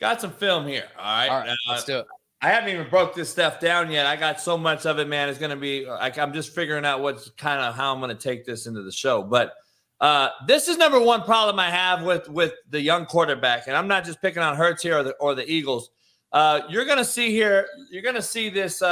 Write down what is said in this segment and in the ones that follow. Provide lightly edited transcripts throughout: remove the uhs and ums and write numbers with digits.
Got some film here. All right. All right, let's do it. I haven't even broke this stuff down yet. I got so much of it, man. It's going to be like I'm just figuring out what's kind of how I'm going to take this into the show. But this is number one problem I have with the young quarterback, and I'm not just picking on Hurts here or the Eagles. You're going to see here. You're going to see this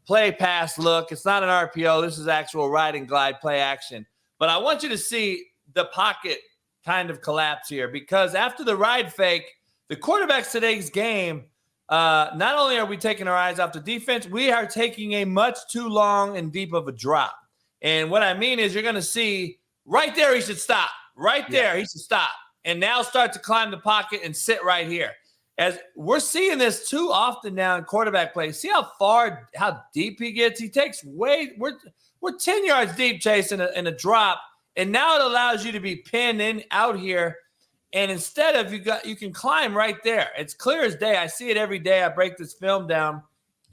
play pass look. It's not an RPO. This is actual ride and glide play action. But I want you to see the pocket kind of collapse here because after the ride fake, the quarterbacks today's game. Not only are we taking our eyes off the defense, we are taking a much too long and deep of a drop. And what I mean is you're going to see right there he should stop. Right there he should stop. And now start to climb the pocket and sit right here. As we're seeing this too often now in quarterback play. See how deep he gets? He takes we're 10 yards deep, Chase, in a drop. And now it allows you to be pinned in out here. And instead of you can climb right there. It's clear as day. I see it every day. I break this film down,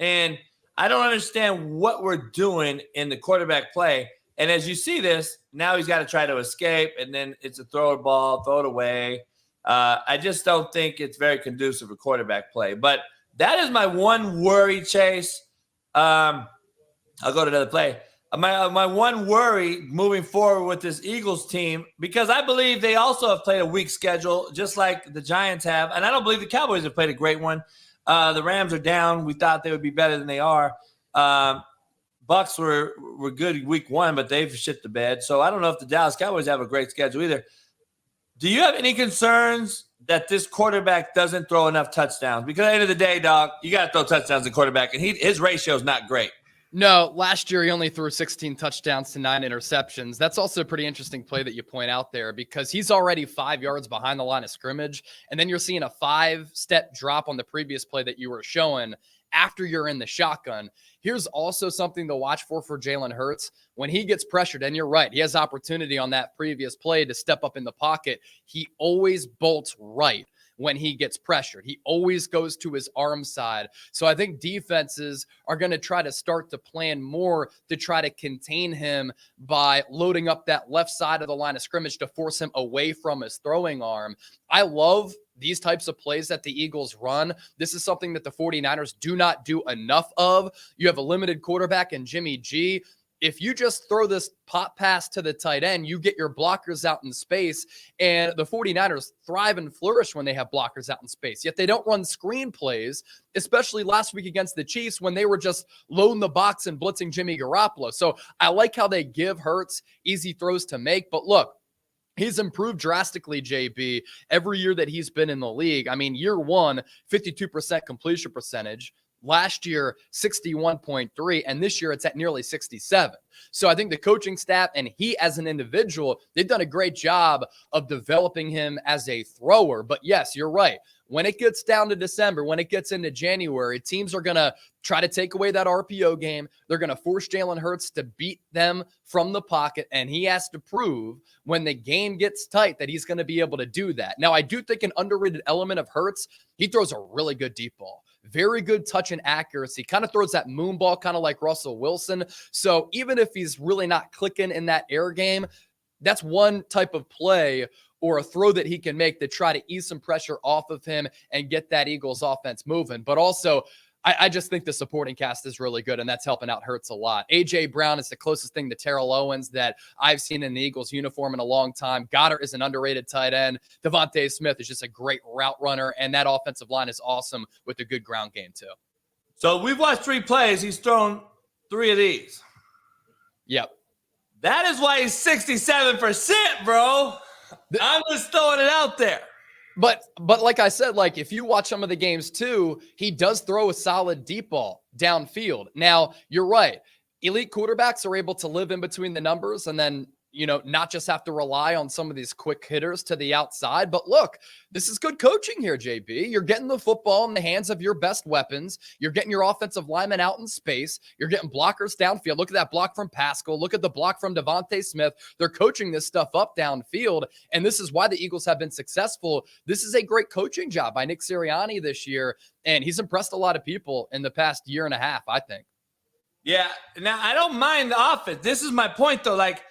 and I don't understand what we're doing in the quarterback play. And as you see this, now he's got to try to escape, and then it's a throw ball, throw it away. I just don't think it's very conducive for quarterback play. But that is my one worry, Chase. I'll go to another play. My one worry moving forward with this Eagles team, because I believe they also have played a weak schedule, just like the Giants have. And I don't believe the Cowboys have played a great one. The Rams are down. We thought they would be better than they are. Bucks were good week one, but they've shit the bed. So I don't know if the Dallas Cowboys have a great schedule either. Do you have any concerns that this quarterback doesn't throw enough touchdowns? Because at the end of the day, dog, you got to throw touchdowns to quarterback, and his ratio is not great. No, last year he only threw 16 touchdowns to 9 interceptions. That's also a pretty interesting play that you point out there because he's already 5 yards behind the line of scrimmage. And then you're seeing a 5-step drop on the previous play that you were showing after you're in the shotgun. Here's also something to watch for Jalen Hurts. When he gets pressured, and you're right, he has opportunity on that previous play to step up in the pocket. He always bolts right when he gets pressured. He always goes to his arm side. So I think defenses are going to try to start to plan more to try to contain him by loading up that left side of the line of scrimmage to force him away from his throwing arm. I love these types of plays that the Eagles run. This is something that the 49ers do not do enough of. You have a limited quarterback in Jimmy G. If you just throw this pop pass to the tight end, you get your blockers out in space, and the 49ers thrive and flourish when they have blockers out in space. Yet they don't run screen plays, especially last week against the Chiefs when they were just loading the box and blitzing Jimmy Garoppolo. So I like how they give Hurts easy throws to make. But look, he's improved drastically, JB, every year that he's been in the league. I mean, year one, 52% completion percentage. Last year, 61.3, and this year it's at nearly 67. So I think the coaching staff and he as an individual, they've done a great job of developing him as a thrower. But yes, you're right. When it gets down to December, when it gets into January, teams are going to try to take away that RPO game. They're going to force Jalen Hurts to beat them from the pocket, and he has to prove when the game gets tight that he's going to be able to do that. Now, I do think an underrated element of Hurts, he throws a really good deep ball. Very good touch and accuracy. Kind of throws that moon ball, kind of like Russell Wilson. So even if he's really not clicking in that air game, that's one type of play or a throw that he can make to try to ease some pressure off of him and get that Eagles offense moving. But also, I just think the supporting cast is really good, and that's helping out Hurts a lot. A.J. Brown is the closest thing to Terrell Owens that I've seen in the Eagles uniform in a long time. Goddard is an underrated tight end. Devontae Smith is just a great route runner, and that offensive line is awesome with a good ground game too. So we've watched 3 plays. He's thrown 3 of these. Yep. That is why he's 67%, bro. I'm just throwing it out there. But like I said, like if you watch some of the games too, he does throw a solid deep ball downfield. Now, you're right. Elite quarterbacks are able to live in between the numbers and then, not just have to rely on some of these quick hitters to the outside. But look, this is good coaching here, JB. You're getting the football in the hands of your best weapons. You're getting your offensive linemen out in space. You're getting blockers downfield. Look at that block from Pascal. Look at the block from Devontae Smith. They're coaching this stuff up downfield, and this is why the Eagles have been successful. This is a great coaching job by Nick Sirianni this year, and he's impressed a lot of people in the past year and a half, I think. Yeah. Now, I don't mind the offense. This is my point, though. Like,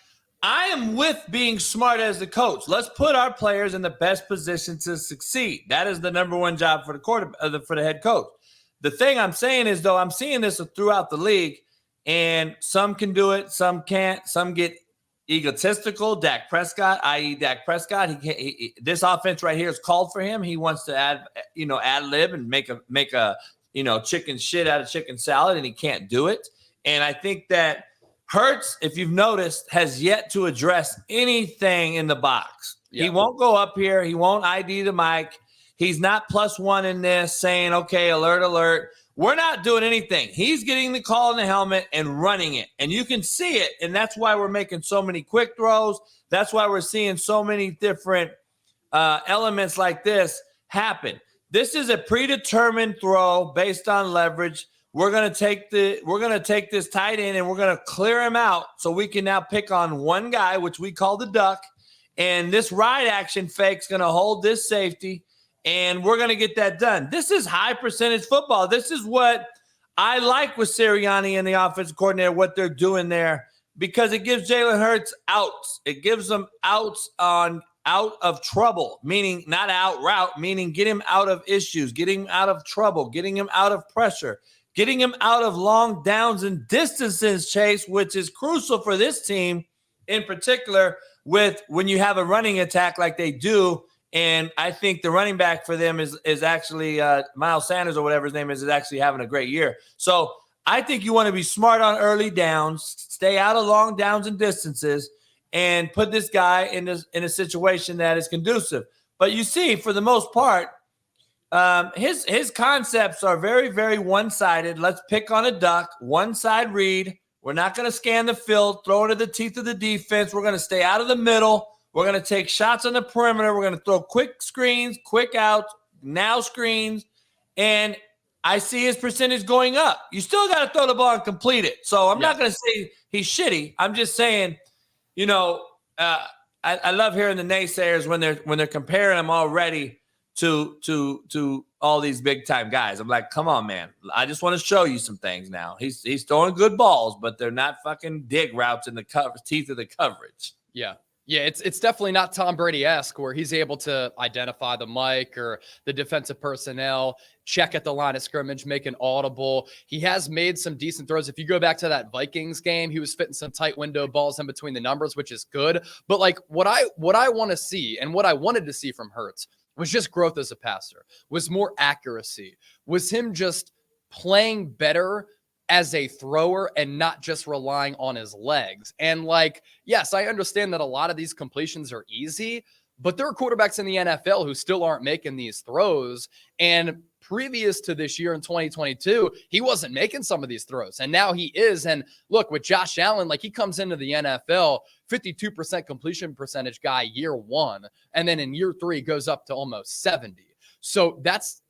I am with being smart as the coach. Let's put our players in the best position to succeed. That is the number one job for for the head coach. The thing I'm saying is, though, I'm seeing this throughout the league, and some can do it, some can't. Some get egotistical. Dak Prescott, i.e., Dak Prescott, this offense right here is called for him. He wants to ad lib and make a chicken shit out of chicken salad, and he can't do it. And I think that Hurts, if you've noticed, has yet to address anything in the box. Yeah. He won't go up here. He won't ID the mic. He's not +1 in this saying, okay, alert, alert. We're not doing anything. He's getting the call in the helmet and running it. And you can see it. And that's why we're making so many quick throws. That's why we're seeing so many different elements like this happen. This is a predetermined throw based on leverage. We're gonna take this tight end and we're gonna clear him out so we can now pick on one guy, which we call the duck. And this ride action fake's gonna hold this safety, and we're gonna get that done. This is high percentage football. This is what I like with Sirianni and the offensive coordinator, what they're doing there, because it gives Jalen Hurts outs. It gives them outs on out of trouble, meaning not out route, meaning get him out of issues, getting him out of trouble, getting him out of pressure. Getting him out of long downs and distances, Chase, which is crucial for this team in particular with when you have a running attack like they do. And I think the running back for them is actually Miles Sanders or whatever his name is actually having a great year. So I think you want to be smart on early downs, stay out of long downs and distances, and put this guy in a situation that is conducive. But you see, for the most part, his concepts are very, very one-sided. Let's pick on a duck, one-side read. We're not going to scan the field, throw it at the teeth of the defense. We're going to stay out of the middle. We're going to take shots on the perimeter. We're going to throw quick screens, quick outs, now screens, and I see his percentage going up. You still got to throw the ball and complete it. So I'm not going to say he's shitty. I'm just saying, I love hearing the naysayers when they're comparing him already to all these big time guys. I'm like, come on, man. I just want to show you some things now. He's throwing good balls, but they're not fucking dig routes in the teeth of the coverage. Yeah. Yeah, it's definitely not Tom Brady-esque where he's able to identify the mic or the defensive personnel, check at the line of scrimmage, make an audible. He has made some decent throws. If you go back to that Vikings game, he was fitting some tight window balls in between the numbers, which is good. But like what I want to see and what I wanted to see from Hurts was just growth as a passer, was more accuracy, was him just playing better as a thrower and not just relying on his legs. And like, yes, I understand that a lot of these completions are easy, but there are quarterbacks in the NFL who still aren't making these throws. And previous to this year in 2022, he wasn't making some of these throws. And now he is. And look, with Josh Allen, like he comes into the NFL, 52% completion percentage guy year one. And then in year three goes up to almost 70. So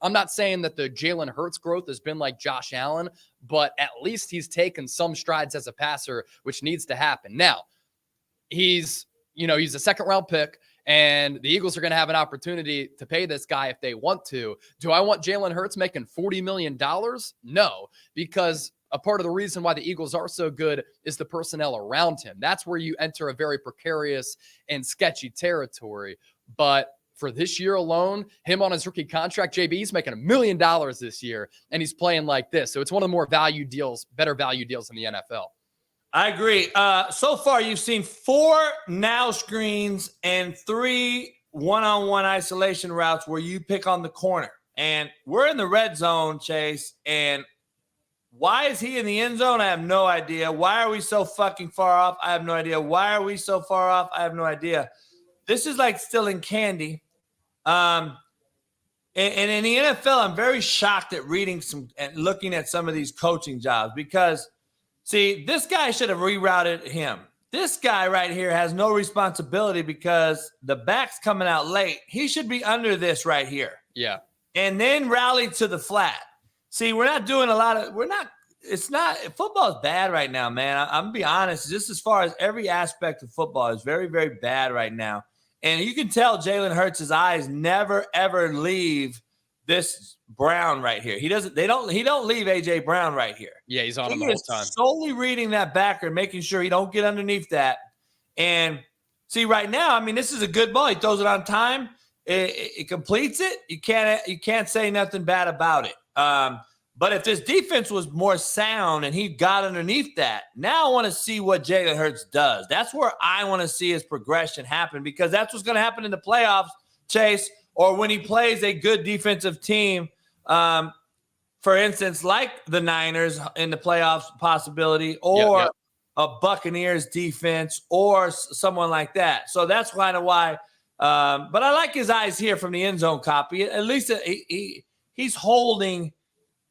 I'm not saying that the Jalen Hurts growth has been like Josh Allen, but at least he's taken some strides as a passer, which needs to happen. Now, he's a second round pick, and the Eagles are going to have an opportunity to pay this guy if they want to. Do I want Jalen Hurts making $40 million? No, because a part of the reason why the Eagles are so good is the personnel around him. That's where you enter a very precarious and sketchy territory. But for this year alone, him on his rookie contract, JB, he's making $1 million this year, and he's playing like this. So it's one of the more better value deals in the NFL. I agree. So far, you've seen 4 now screens and 3 one-on-one isolation routes where you pick on the corner. And we're in the red zone, Chase, and why is he in the end zone? I have no idea. Why are we so fucking far off? I have no idea. Why are we so far off? I have no idea. This is like stealing candy. And in the NFL, I'm very shocked at reading and looking at some of these coaching jobs because, see, this guy should have rerouted him. This guy right here has no responsibility because the back's coming out late. He should be under this right here. Yeah. And then rally to the flat. See, we're not doing football is bad right now, man. I'm going to be honest. Just as far as every aspect of football is very, very bad right now. And you can tell Jalen Hurts' eyes never, ever leave this Brown right here. He don't leave A.J. Brown right here. Yeah, he's on him the whole time. Solely reading that backer, making sure he don't get underneath that. And see, right now, I mean, this is a good ball. He throws it on time. It completes it. You can't say nothing bad about it. But if this defense was more sound and he got underneath that, now I want to see what Jalen Hurts does. That's where I want to see his progression happen, because that's what's going to happen in the playoffs, Chase, or when he plays a good defensive team. For instance, like the Niners in the playoffs possibility, or a Buccaneers defense, or someone like that. So that's kind of why. But I like his eyes here from the end zone copy. At least he's holding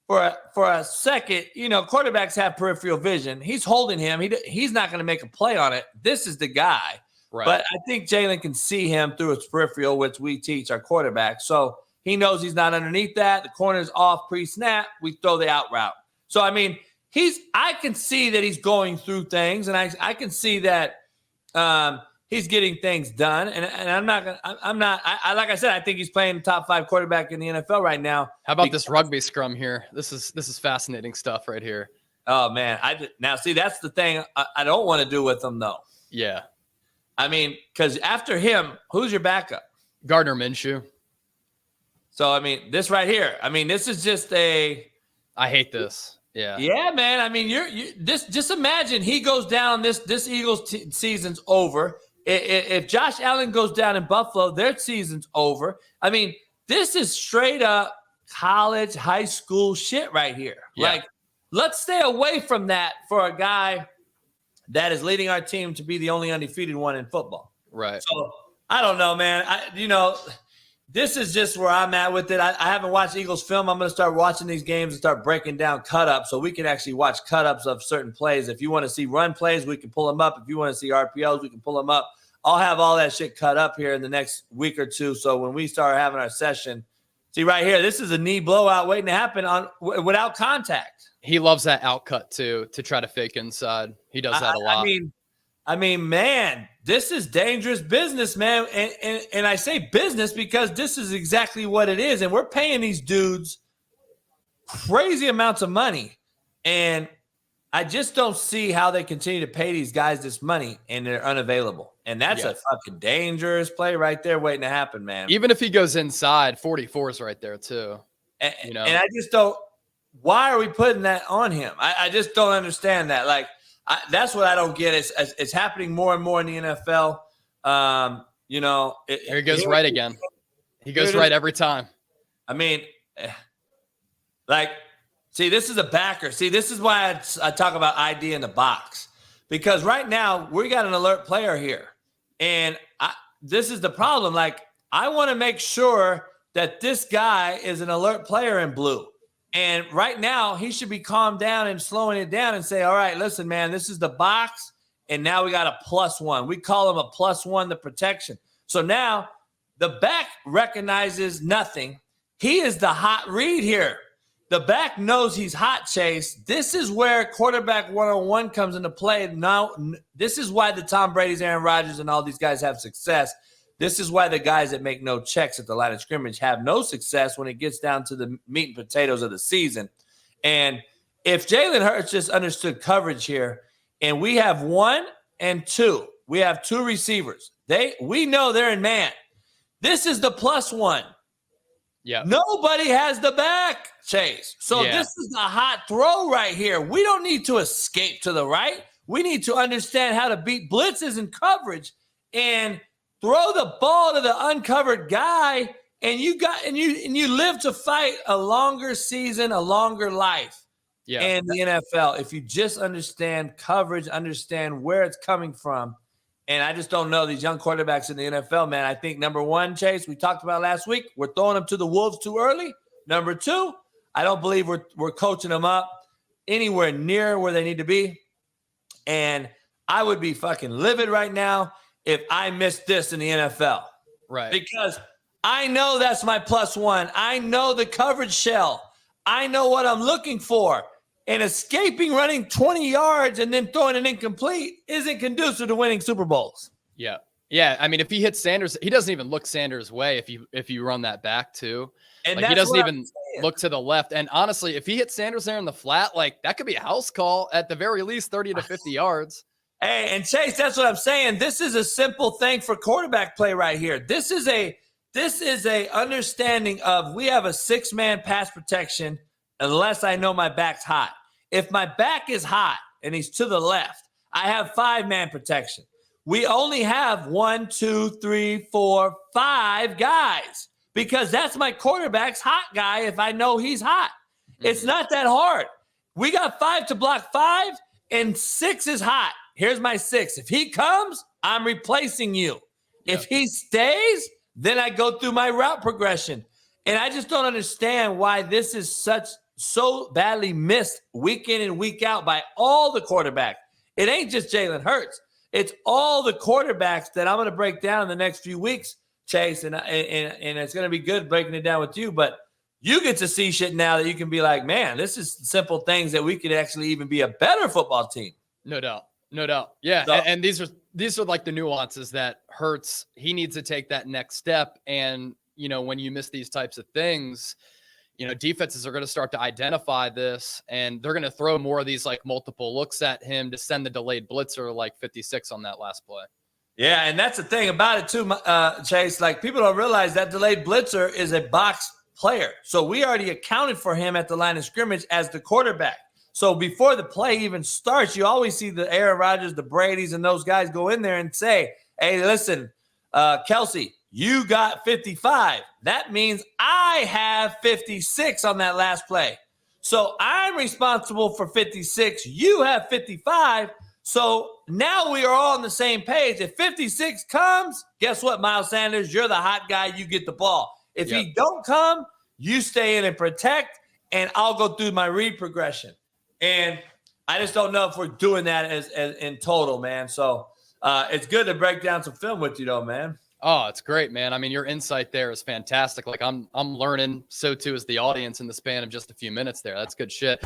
for a second. You know, quarterbacks have peripheral vision. He's holding him. He's not going to make a play on it. This is the guy. Right. But I think Jalen can see him through his peripheral, which we teach our quarterback. So he knows he's not underneath that. The corner's off pre-snap. We throw the out route. So, I mean, I can see that he's going through things, and I can see that he's getting things done. And like I said, I think he's playing top 5 quarterback in the NFL right now. How about this rugby scrum here? This is fascinating stuff right here. Oh man. Now see, that's the thing I don't want to do with him though. Yeah. I mean, because after him, who's your backup? Gardner Minshew. So, I mean, this right here. I mean, this is just I hate this. Yeah. Yeah, man. I mean, just imagine he goes down. This Eagles season's over. If Josh Allen goes down in Buffalo, their season's over. I mean, this is straight up college, high school shit right here. Yeah. Like, let's stay away from that for a guy that is leading our team to be the only undefeated one in football. Right. So, I don't know, man. This is just where I'm at with it. I haven't watched Eagles film. I'm going to start watching these games and start breaking down cut-ups so we can actually watch cut-ups of certain plays. If you want to see run plays, we can pull them up. If you want to see RPOs, we can pull them up. I'll have all that shit cut up here in the next week or two. So when we start having our session, see right here, this is a knee blowout waiting to happen without contact. He loves that out cut too, to try to fake inside. He does that a lot. I mean, man, this is dangerous business, man. And I say business because this is exactly what it is. And we're paying these dudes crazy amounts of money. And I just don't see how they continue to pay these guys this money and they're unavailable. And that's a fucking dangerous play right there waiting to happen, man. Even if he goes inside, 44 is right there too. And I just don't – why are we putting that on him? I just don't understand that. Like, that's what I don't get. It's happening more and more in the NFL. There he goes right again. He goes right every time. I mean, see, this is a backer. See, this is why I talk about ID in the box. Because right now, we got an alert player here. And this is the problem. Like, I want to make sure that this guy is an alert player in blue. And right now, he should be calmed down and slowing it down and say, all right, listen, man, this is the box. And now we got a +1. We call him a +1, the protection. So now the back recognizes nothing. He is the hot read here. The back knows he's hot, Chase. This is where quarterback 101 comes into play. Now, this is why the Tom Brady's, Aaron Rodgers, and all these guys have success. This is why the guys that make no checks at the line of scrimmage have no success when it gets down to the meat and potatoes of the season. And if Jalen Hurts just understood coverage here, and we have 1 and 2, we have 2 receivers. We know they're in man. This is the +1. Yeah. Nobody has the back, Chase. So this is the hot throw right here. We don't need to escape to the right. We need to understand how to beat blitzes and coverage and throw the ball to the uncovered guy, and you live to fight a longer season, a longer life in the NFL. If you just understand coverage, understand where it's coming from. And I just don't know these young quarterbacks in the NFL, man. I think number 1, Chase, we talked about last week, we're throwing them to the wolves too early. Number 2, I don't believe we're coaching them up anywhere near where they need to be. And I would be fucking livid right now if I missed this in the NFL. Right. Because I know that's my +1. I know the coverage shell. I know what I'm looking for. And escaping running 20 yards and then throwing it incomplete isn't conducive to winning Super Bowls. Yeah. Yeah. I mean, if he hits Sanders, he doesn't even look Sanders' way if you run that back too. And he doesn't even look to the left. And honestly, if he hits Sanders there in the flat, like that could be a house call at the very least 30 to 50 yards. Hey, and Chase, that's what I'm saying. This is a simple thing for quarterback play right here. This is a understanding of we have a 6-man pass protection unless I know my back's hot. If my back is hot and he's to the left, I have 5-man protection. We only have 1, 2, 3, 4, 5 guys because that's my quarterback's hot guy if I know he's hot. Mm-hmm. It's not that hard. We got 5 to block 5 and 6 is hot. Here's my 6. If he comes, I'm replacing you. Yep. If he stays, then I go through my route progression. And I just don't understand why this is so badly missed week in and week out by all the quarterbacks. It ain't just Jalen Hurts. It's all the quarterbacks that I'm going to break down in the next few weeks, Chase. And it's going to be good breaking it down with you. But you get to see shit now that you can be like, man, this is simple things that we could actually even be a better football team. No doubt. No doubt. Yeah. So, and these are like the nuances that Hurts. He needs to take that next step. And, when you miss these types of things, defenses are going to start to identify this and they're going to throw more of these like multiple looks at him to send the delayed blitzer like 56 on that last play. Yeah. And that's the thing about it too, Chase. Like people don't realize that delayed blitzer is a box player. So we already accounted for him at the line of scrimmage as the quarterback. So before the play even starts, you always see the Aaron Rodgers, the Bradys, and those guys go in there and say, hey, listen, Kelsey, you got 55. That means I have 56 on that last play. So I'm responsible for 56. You have 55. So now we are all on the same page. If 56 comes, guess what, Miles Sanders? You're the hot guy. You get the ball. If he don't come, you stay in and protect, and I'll go through my read progression. And I just don't know if we're doing that as in total, man. So it's good to break down some film with you, though, man. Oh, it's great, man. I mean, your insight there is fantastic. Like I'm learning. So too is the audience in the span of just a few minutes there. That's good shit.